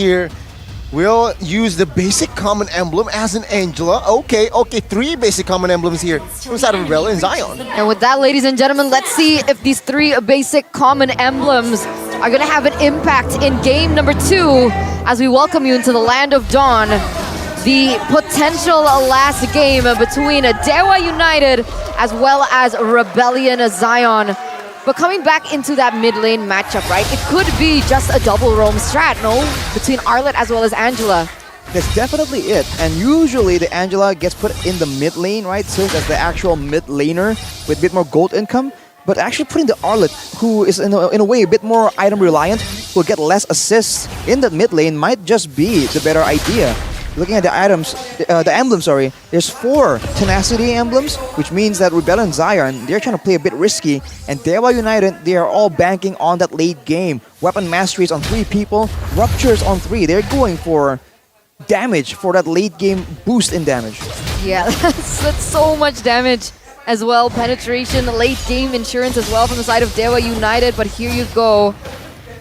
here will use the basic common emblem as an Angela. Okay, 3 basic common emblems here from the side of Rebel and Zion. And with that, ladies and gentlemen, let's see if these 3 basic common emblems are going to have an impact in game number 2 as we welcome you into the land of Dawn. The potential last game between Dewa United as well as Rebellion Zion. But coming back into that mid lane matchup, right? It could be just a double roam strat, no? Between Arlet as well as Angela. That's definitely it. And usually the Angela gets put in the mid lane, right? Serves as the actual mid laner with a bit more gold income. But actually putting the Arlet, who is in a way a bit more item reliant, who will get less assists in the mid lane, might just be the better idea. Looking at the items, the emblems, sorry, there's 4 tenacity emblems, which means that Rebellion Zion, they're trying to play a bit risky, and Dewa United, they are all banking on that late game. Weapon masteries on 3 people, ruptures on 3. They're going for damage for that late game boost in damage. Yeah, that's so much damage as well. Penetration, late game insurance as well from the side of Dewa United, but here you go.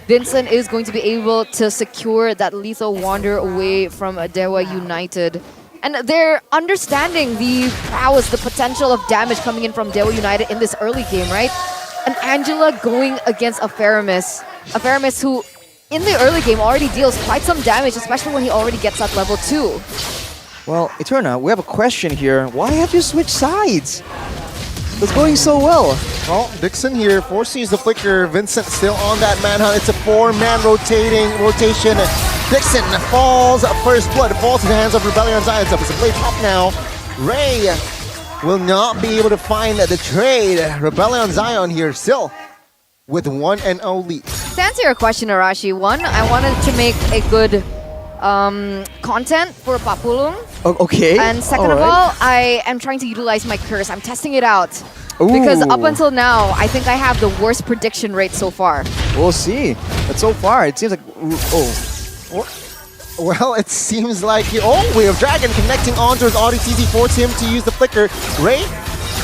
Vincent is going to be able to secure that lethal wander away from Dewa United. And they're understanding the prowess, the potential of damage coming in from Dewa United in this early game, right? And Angela going against a Faramis who, in the early game, already deals quite some damage, especially when he already gets at level 2. Well, Eterna, we have a question here. Why have you switched sides? It's going so well. Well, Dixon here foresees the flicker. Vincent still on that manhunt. It's a 4-man rotation. Dixon falls. First blood falls in the hands of Rebellion Zion. It's a play top now. Ray will not be able to find the trade. Rebellion Zion here still with 1-0 lead. To answer your question, Arashi, one, I wanted to make a good content for Papulung. Okay. And second of all, I am trying to utilize my curse. I'm testing it out. Ooh. Because up until now, I think I have the worst prediction rate so far. We'll see. But so far, it seems like... Well, it seems like... Wave of Dragon connecting onto his RDTZ, force him to use the flicker. Ray,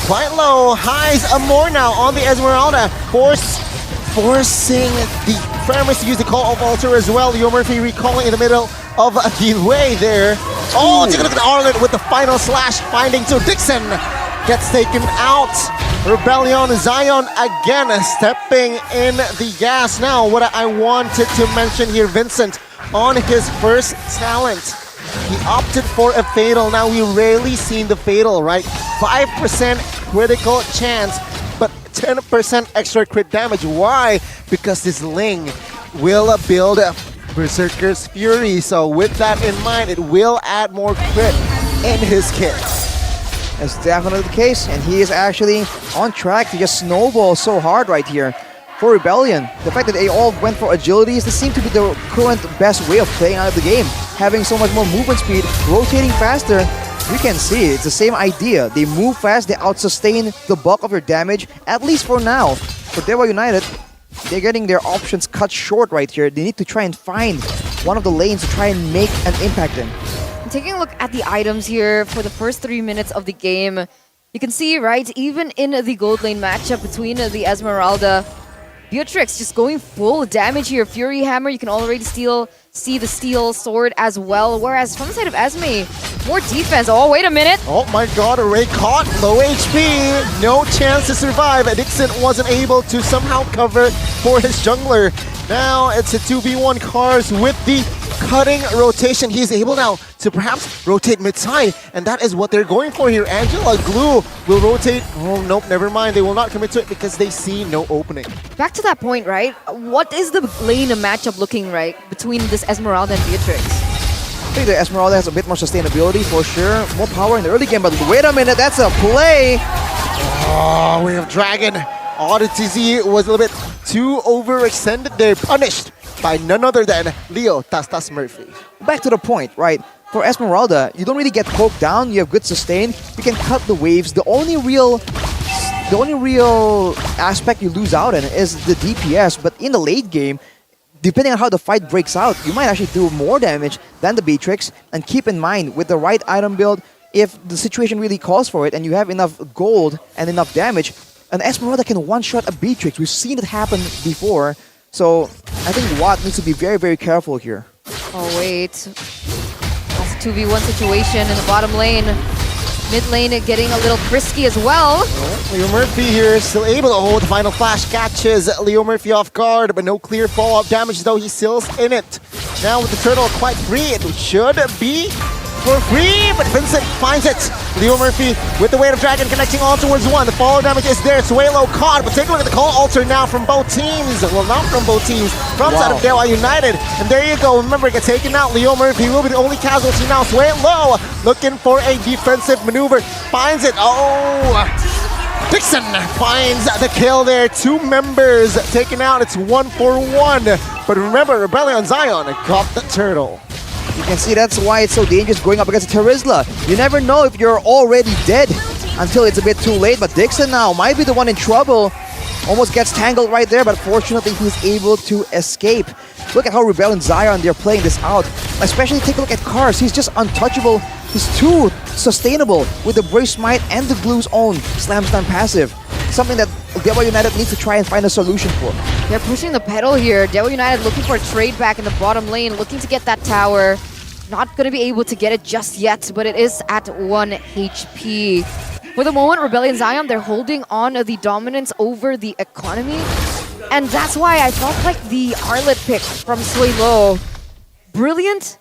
quite low, highs more now on the Esmeralda. Forcing the Faramis to use the Call of Altar as well. Leo Murphy recalling in the middle of the way there. Oh, take a look at Arlet with the final slash, finding to Dixon. Gets taken out. Rebellion Zion again stepping in the gas. Now, what I wanted to mention here, Vincent, on his first talent, he opted for a Fatal. Now, we rarely seen the Fatal, right? 5% critical chance, but 10% extra crit damage. Why? Because this Ling will build Berserker's Fury. So with that in mind, it will add more crit in his kit. That's definitely the case, and he is actually on track to just snowball so hard right here. For Rebellion, the fact that they all went for agilities, this seems to be the current best way of playing out of the game. Having so much more movement speed, rotating faster, you can see it's the same idea. They move fast, they out-sustain the bulk of your damage, at least for now. For Dewa United, they're getting their options cut short right here. They need to try and find one of the lanes to try and make an impact in. Taking a look at the items here for the first 3 minutes of the game, you can see, right, even in the gold lane matchup between the Esmeralda, Beatrix just going full damage here. Fury Hammer, you can already see the steel sword as well. Whereas from the side of Esme, more defense. Oh, wait a minute. Oh my god, Ray caught, low HP, no chance to survive. Dixon wasn't able to somehow cover for his jungler. Now it's a 2v1 Cars with the cutting rotation. He's able now to perhaps rotate mid-side, and that is what they're going for here. Angela Glue will rotate. Oh, nope, never mind. They will not commit to it because they see no opening. Back to that point, right? What is the lane matchup looking like between this Esmeralda and Beatrix? I think the Esmeralda has a bit more sustainability for sure. More power in the early game, but wait a minute, that's a play! Oh, we have Dragon. RTZ was a little bit too overextended there. Punished by none other than Leo Tastas Murphy. Back to the point, right? For Esmeralda, you don't really get poked down, you have good sustain, you can cut the waves. The only real aspect you lose out in is the DPS, but in the late game, depending on how the fight breaks out, you might actually do more damage than the Beatrix. And keep in mind, with the right item build, if the situation really calls for it and you have enough gold and enough damage, an Esmeralda can one-shot a Beatrix. We've seen it happen before. So I think Watt needs to be very, very careful here. Oh, wait. That's a 2v1 situation in the bottom lane. Mid lane getting a little frisky as well. Leo Murphy here still able to hold the final flash, catches Leo Murphy off guard, but no clear follow-up damage though, he still's in it. Now with the turtle quite free, it should be for free, but Vincent finds it. Leo Murphy with the weight of dragon connecting all towards one. The follow damage is there. Suelo caught, but take a look at the call alter now from both teams. Well, not from both teams, from side of Dewa United. And there you go. Remember, get taken out. Leo Murphy will be the only casualty now. Suelo looking for a defensive maneuver. Finds it. Oh! Dixon finds the kill there. 2 members taken out. It's 1-for-1. But remember, Rebellion Zion got the turtle. You can see that's why it's so dangerous going up against Terizla. You never know if you're already dead until it's a bit too late. But Dixon now might be the one in trouble. Almost gets tangled right there, but fortunately he's able to escape. Look at how Rebellion Zion, they're playing this out. Especially take a look at Cars. He's just untouchable. He's too sustainable with the Brave Smite and the Glue's own Slam Stun passive. Something that Dewa United needs to try and find a solution for. They're pushing the pedal here. Dewa United looking for a trade back in the bottom lane, looking to get that tower. Not going to be able to get it just yet, but it is at 1 HP. For the moment, Rebellion Zion, they're holding on to the dominance over the economy. And that's why I felt like the Arlet pick from Suelo, brilliant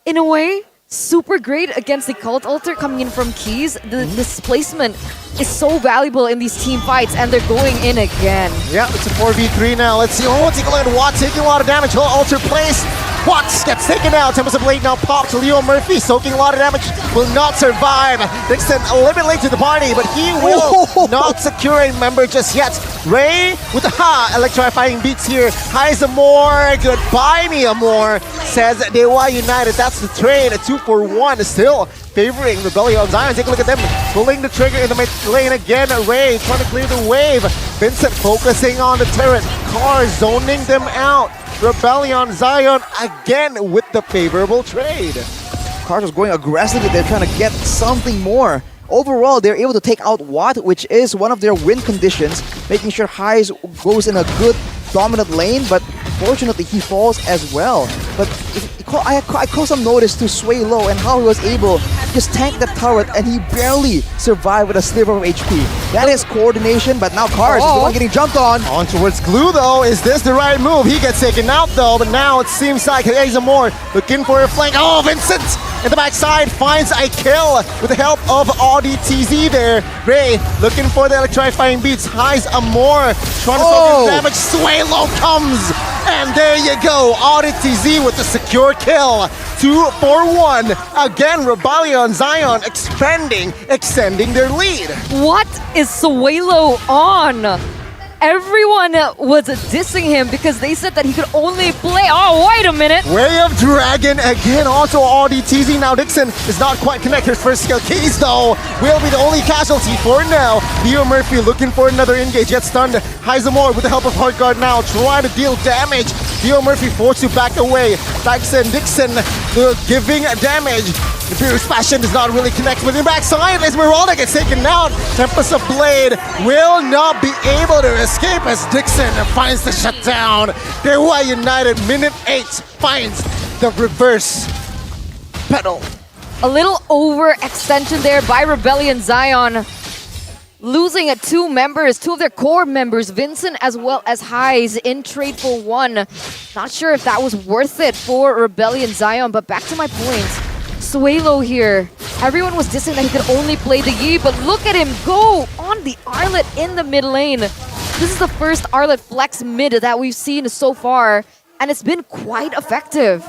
in a way. Super great against the Cult Altar coming in from Keys. The displacement is so valuable in these team fights, and they're going in again. Yeah, it's a 4v3 now. Let's see. Oh, take a look at Watt taking a lot of damage. Cult Altar place. Watts gets taken out. Tempest of Blade now popped to Leo Murphy, soaking a lot of damage. Will not survive. Dixon a little bit late to the party, but he will not secure a member just yet. Ray with the electrifying beats here. Highs Amor. Goodbye, me Amor, says Dewa United. That's the trade. A 2-for-1 still favoring Rebellion Zion. Take a look at them pulling the trigger in the mid lane again. Ray trying to clear the wave. Vincent focusing on the turret. Car zoning them out. Rebellion Zion again with the favorable trade. Cars was going aggressively. They're trying to get something more. Overall, they're able to take out Watt, which is one of their win conditions, making sure Highs goes in a good dominant lane, but fortunately he falls as well. But I call some notice to Suelo and how he was able to just tank the turret and he barely survived with a sliver of HP. That is coordination, but now Cars is the one getting jumped on. On towards Glue though, is this the right move? He gets taken out though, but now it seems like Azamor looking for a flank. Oh, Vincent in the backside finds a kill with the help of ODTZ there. Ray looking for the electrifying beats. Highs Amor trying to soak in damage. Suelo comes, and there you go. ODTZ with the secure kill. 2-for-1. Again, Rebellion Zion extending their lead. What is Suelo on? Everyone was dissing him because they said that he could only play. Oh, wait a minute. Way of Dragon again. Also ODTZ. Now Dixon is not quite connected. First skill. Keys though will be the only casualty for now. Leo Murphy looking for another engage. Gets stunned. Heisemore with the help of Hard Guard now trying to deal damage. Leo Murphy forced to back away. Dixon giving damage. The Furious Passion does not really connect with him backside. Esmeralda gets taken out. Tempest of Blade will not be able to escape as Dixon finds the shutdown. Dewa United, minute 8, finds the reverse pedal. A little overextension there by Rebellion Zion. Losing two of their core members, Vincent as well as Highs, in trade for one. Not sure if that was worth it for Rebellion Zion, but back to my point. Suelo here. Everyone was dissing that he could only play the Yi, but look at him go on the Arlet in the mid lane. This is the first Arlet flex mid that we've seen so far, and it's been quite effective.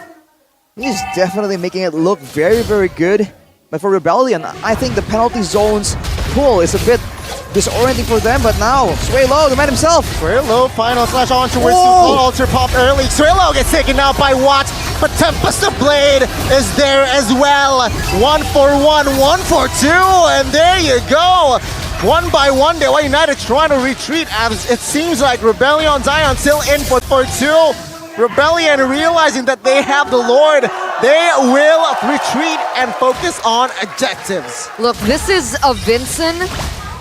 He's definitely making it look very, very good. But for Rebellion, I think the penalty zone's pull is a bit disorienting for them, but now Suelo, the man himself. Suelo, final slash on towards Super Altar pop early. Suelo gets taken out by Watt, but Tempest of Blade is there as well. 1-for-1, 1-for-2, and there you go. One by one, Dewa United trying to retreat as it seems like Rebellion Zion still in for 2. Rebellion realizing that they have the Lord, they will retreat and focus on objectives. Look, this is a Vincent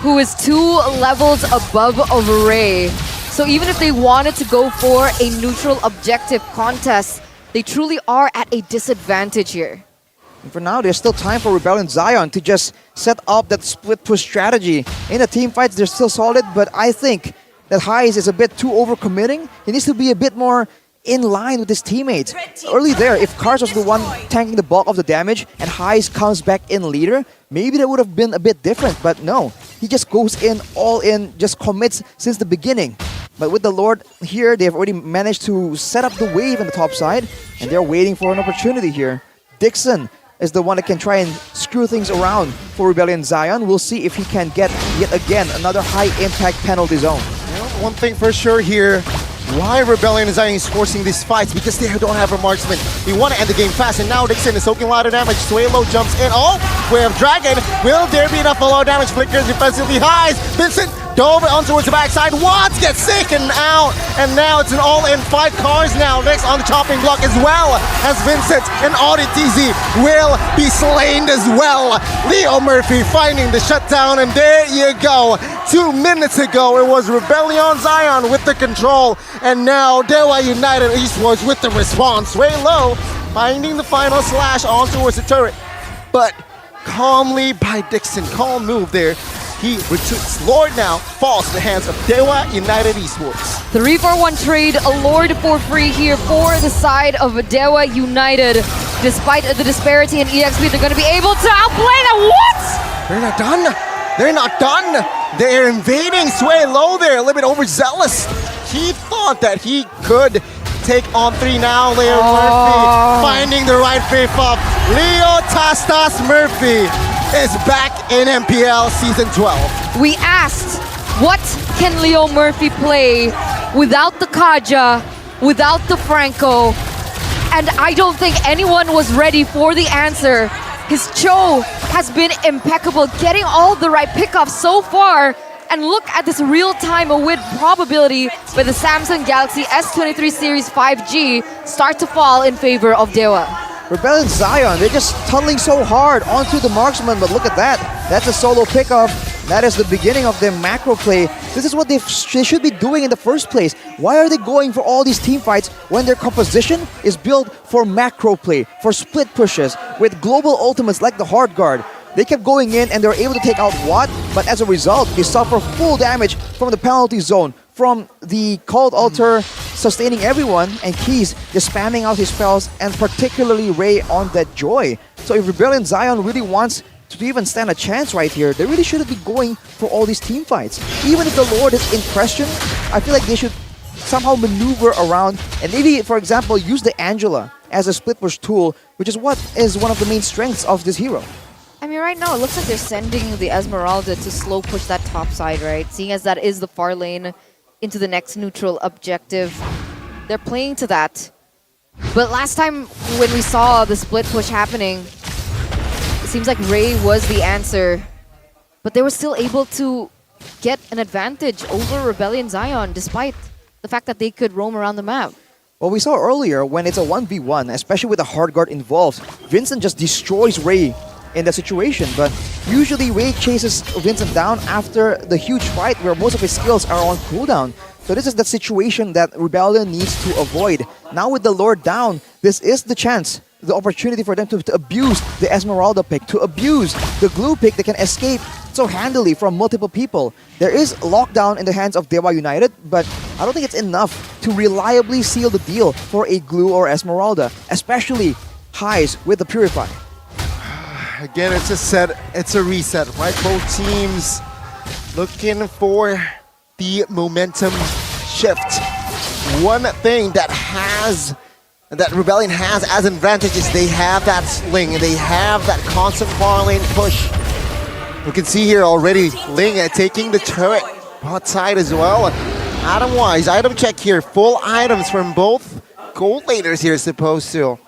who is 2 levels above of Ray. So even if they wanted to go for a neutral objective contest, They truly are at a disadvantage here. And for now, there's still time for Rebellion Zion to just set up that split push strategy. In the team fights, they're still solid, but I think that Heis is a bit too overcommitting. He needs to be a bit more in line with his teammates. Early there, if Kars was the one tanking the bulk of the damage and Heis comes back in leader, maybe that would have been a bit different, but no. He just goes in, all in, just commits since the beginning. But with the Lord here, they've already managed to set up the wave on the top side, and they're waiting for an opportunity here. Dixon is the one that can try and screw things around for Rebellion Zion. We'll see if he can get, yet again, another high-impact penalty zone. One thing for sure here, why Rebellion Zion is forcing these fights? Because they don't have a marksman. They want to end the game fast, and now Dixon is soaking a lot of damage. Swalo jumps in. Oh, Way of Dragon. Will there be enough low damage? Flickers defensively highs. Vincent dove on towards the backside. Watts gets taken out, and now it's an all-in fight. Cars now next on the chopping block as well as Vincent and AudiTZ will be slain as well. Leo Murphy finding the shutdown, and there you go. 2 minutes ago, it was Rebellion Zion with the control, and now Dewa United-Esorts with the response. Way low, finding the final slash on towards the turret, but calmly by Dixon. Calm move there. He retreats. Lord now falls in the hands of Dewa United-Esorts. 3-for-1 trade, a Lord for free here for the side of Dewa United. Despite the disparity in EXP, they're going to be able to outplay them. What? They're not done. They're not done. They're invading. Sway low there, a little bit overzealous. He thought that he could take on 3 now. Leo Murphy finding the right faith up. Leo Tastas Murphy is back in MPL Season 12. We asked, what can Leo Murphy play without the Kaja, without the Franco? And I don't think anyone was ready for the answer. His Cho has been impeccable, getting all the right pickups so far. And look at this real-time win probability with the Samsung Galaxy S23 Series 5G start to fall in favor of Dewa. Rebellion Zion, they're just tunneling so hard onto the marksman, but look at that. That's a solo pickup. That is the beginning of their macro play. This is what they should be doing in the first place. Why are they going for all these team fights when their composition is built for macro play, for split pushes, with global ultimates like the hard guard? They kept going in and they were able to take out Watt, but as a result, they suffer full damage from the penalty zone, from the Cold Altar sustaining everyone, and Keys just spamming out his spells, and particularly Ray on that Joy. So if Rebellion Zion really wants to even stand a chance right here, they really shouldn't be going for all these team fights. Even if the Lord is in question, I feel like they should somehow maneuver around and maybe, for example, use the Angela as a split push tool, which is what is one of the main strengths of this hero. I mean, right now, it looks like they're sending the Esmeralda to slow push that top side, right? Seeing as that is the far lane into the next neutral objective. They're playing to that. But last time when we saw the split push happening, it seems like Ray was the answer. But they were still able to get an advantage over Rebellion Zion, despite the fact that they could roam around the map. Well, we saw earlier, when it's a 1v1, especially with a hard guard involved, Vincent just destroys Ray in that situation, but usually Ray chases Vincent down after the huge fight where most of his skills are on cooldown. So this is the situation that Rebellion needs to avoid. Now with the Lord down, this is the chance, the opportunity for them to abuse the Esmeralda pick, to abuse the glue pick that can escape so handily from multiple people. There is lockdown in the hands of Dewa United, but I don't think it's enough to reliably seal the deal for a glue or Esmeralda, especially Heis with the Purify. Again, it's a reset, right? Both teams looking for the momentum shift. One thing that Rebellion has as an advantage is they have that sling, they have that constant far lane push. We can see here already Ling taking the turret bot side as well. Item-wise, item check here, full items from both gold laners here supposed to.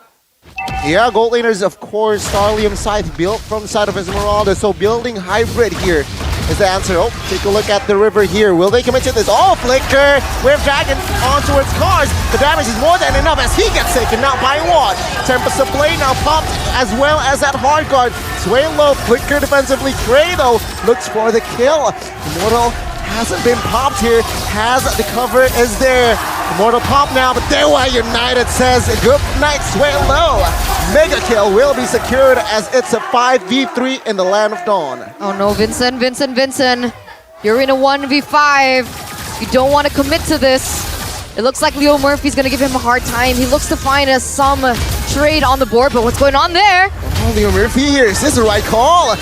Yeah, gold laners, of course, Starlium Scythe built from the side of Esmeralda, so building hybrid here is the answer. Oh, take a look at the river here. Will they commit to this? Oh, Flicker! Wave Dragon on towards Cars. The damage is more than enough as he gets taken out by Watt. Tempest of Blade now popped as well as that hard guard. Sway low, Flicker defensively. Cray though looks for the kill. Immortal hasn't been popped here, has the cover is there. Mortal pop now, but Dewa United says good night, sway low. Mega kill will be secured as it's a 5v3 in the Land of Dawn. Oh no, Vincent. You're in a 1v5. You don't want to commit to this. It looks like Leo Murphy's going to give him a hard time. He looks to find some trade on the board, but what's going on there? Oh, Leo Murphy here. Is this the right call?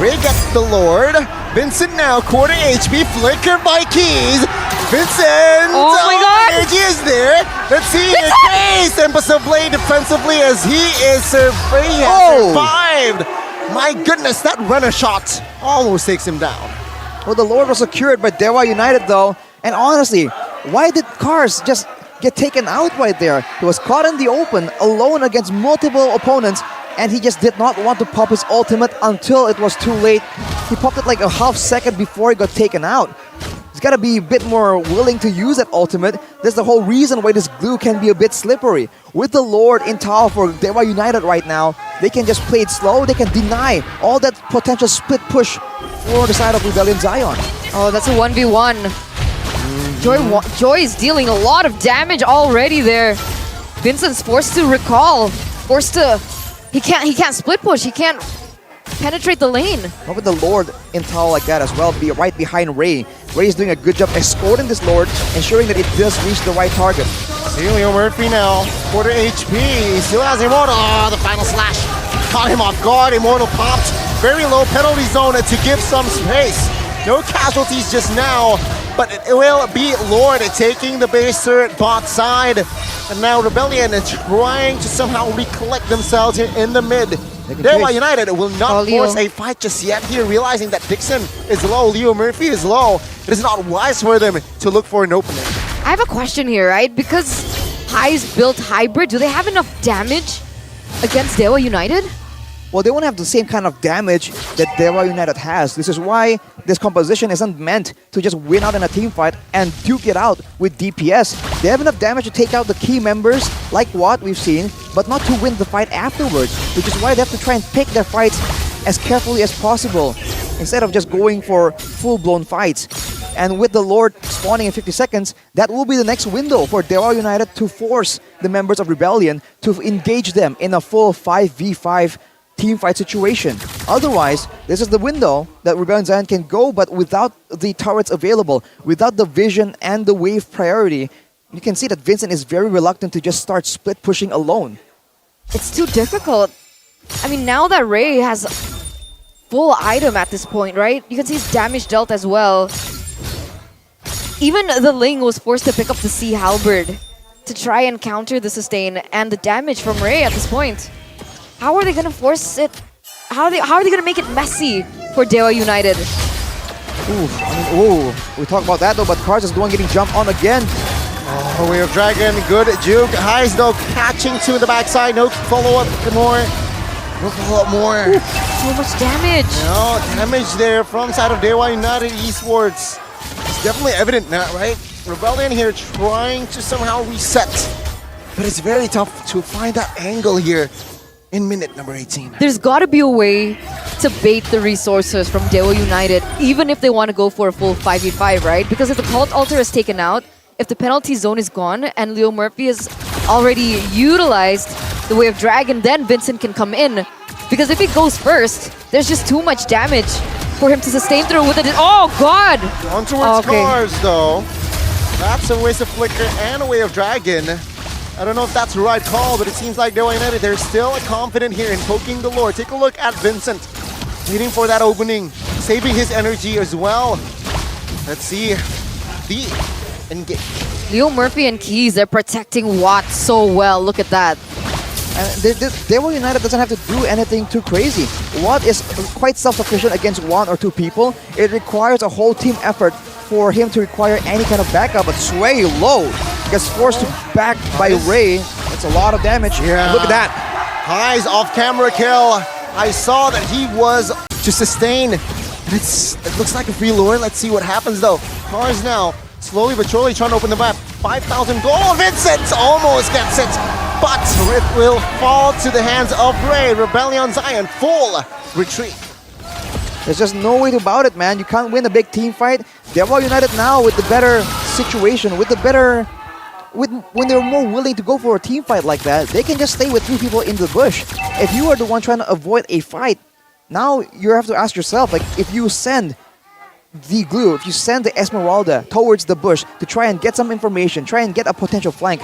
Ray gets the Lord. Vincent now, quarter HP, flicker by Keys. Vincent! Oh my god! Energy is there. Let's see here. Case Tempest Blade defensively as he is survived. My goodness, that runner shot almost takes him down. Well, the Lord was secured by Dewa United though. And honestly, why did Cars just get taken out right there? He was caught in the open, alone against multiple opponents, and he just did not want to pop his ultimate until it was too late. He popped it like a half second before he got taken out. He's got to be a bit more willing to use that ultimate. That's the whole reason why this glue can be a bit slippery. With the Lord in tower for Dewa United right now, they can just play it slow. They can deny all that potential split push for the side of Rebellion Zion. Oh, that's a 1v1. Joy is dealing a lot of damage already there. Vincent's forced to recall. He can't split push. He can't penetrate the lane. What with the Lord in tower like that as well, be right behind Ray. Ray is doing a good job escorting this Lord, ensuring that it does reach the right target. See Leo Murphy now, quarter HP, he still has Immortal. Oh, the final slash caught him off guard. Immortal popped, very low penalty zone to give some space. No casualties just now, but it will be Lord taking the base turret bot side. And now Rebellion is trying to somehow recollect themselves here in the mid. Dewa United will not force a fight just yet here, realizing that Dixon is low, Leo Murphy is low. It is not wise for them to look for an opening. I have a question here, right? Because High's built hybrid, do they have enough damage against Dewa United? Well, they won't have the same kind of damage that Dewa United has. This is why this composition isn't meant to just win out in a team fight and duke it out with DPS. They have enough damage to take out the key members, like what we've seen, but not to win the fight afterwards, which is why they have to try and pick their fights as carefully as possible, instead of just going for full-blown fights. And with the Lord spawning in 50 seconds, that will be the next window for Dewa United to force the members of Rebellion to engage them in a full 5v5 team fight situation. Otherwise, this is the window that Rebellion Zion can go, but without the turrets available, without the vision and the wave priority, you can see that Vincent is very reluctant to just start split pushing alone. It's too difficult. I mean, now that Ray has full item at this point, right? You can see his damage dealt as well. Even the Ling was forced to pick up the Sea Halberd to try and counter the sustain and the damage from Ray at this point. How are they gonna force it? How are they gonna make it messy for Dewa United? We talk about that though, but Cars is the one getting jumped on again. Oh, we have Dragon, good juke. Highs though catching to the backside. No follow-up more. No follow-up more. So much damage. No damage there from side of Dewa United-Esorts. It's definitely evident now, right? Rebellion here trying to somehow reset. But it's very tough to find that angle here in minute number 18. There's got to be a way to bait the resources from Dewa United, even if they want to go for a full 5v5, right? Because if the Cult Altar is taken out, if the penalty zone is gone, and Leo Murphy has already utilized the Way of Dragon, then Vincent can come in. Because if he goes first, there's just too much damage for him to sustain through with it. Oh, God! On towards Cars, though. That's a waste of Flicker and a Way of Dragon. I don't know if that's the right call, but it seems like Dewa United, they're still confident here in poking the Lord. Take a look at Vincent, waiting for that opening, saving his energy as well. Let's see the engage. Leo Murphy and Keys, they're protecting Watt so well. Look at that. Dewa United doesn't have to do anything too crazy. Watt is quite self-sufficient against one or two people. It requires a whole team effort for him to require any kind of backup, but Sway low gets forced to back by Ray. That's a lot of damage. Yeah. Look at that. Highs off camera kill. I saw that he was to sustain. And it looks like a free lure. Let's see what happens though. Cars now slowly but surely trying to open the map. 5,000 gold. Vincent almost gets it, but it will fall to the hands of Ray. Rebellion Zion full retreat. There's just no way about it, man. You can't win a big team fight. Dewa United now with the better situation, with the better when they're more willing to go for a team fight like that, they can just stay with 2 people in the bush. If you are the one trying to avoid a fight, now you have to ask yourself, like, if you send the glue, if you send the Esmeralda towards the bush to try and get some information, try and get a potential flank,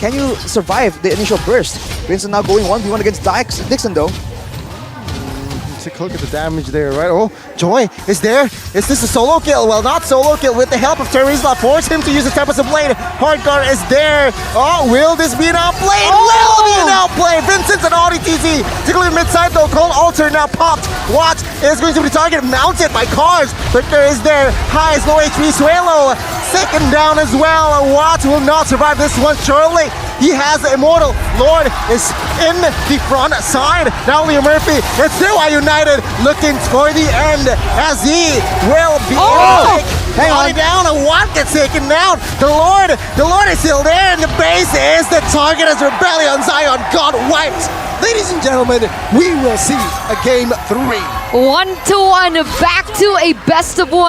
can you survive the initial burst? Vincent now going 1v1 against Dixon though. Take a look at the damage there, right? Oh, Joy is there. Is this a solo kill? Well, not solo kill. With the help of Terizla, force him to use the Tempest of Blade. Hardcore is there. Oh, will this be an outplay? Will be an outplay. Vincent's an ODTZ. Particularly mid-side though. Cold Altar now popped. Watch is going to be the target. Mounted by cars. Victor is there. High is no HP. Suelo second down as well. Watt will not survive this one. Surely he has the Immortal. Lord is in the front side. Now Leo Murphy. It's Dewa United looking for the end as he will be hang on. down, and Watt gets taken down. The Lord is still there, and the base is the target as Rebellion Zion got wiped. Ladies and gentlemen, we will see a game 3. 1-1, back to a best of 1.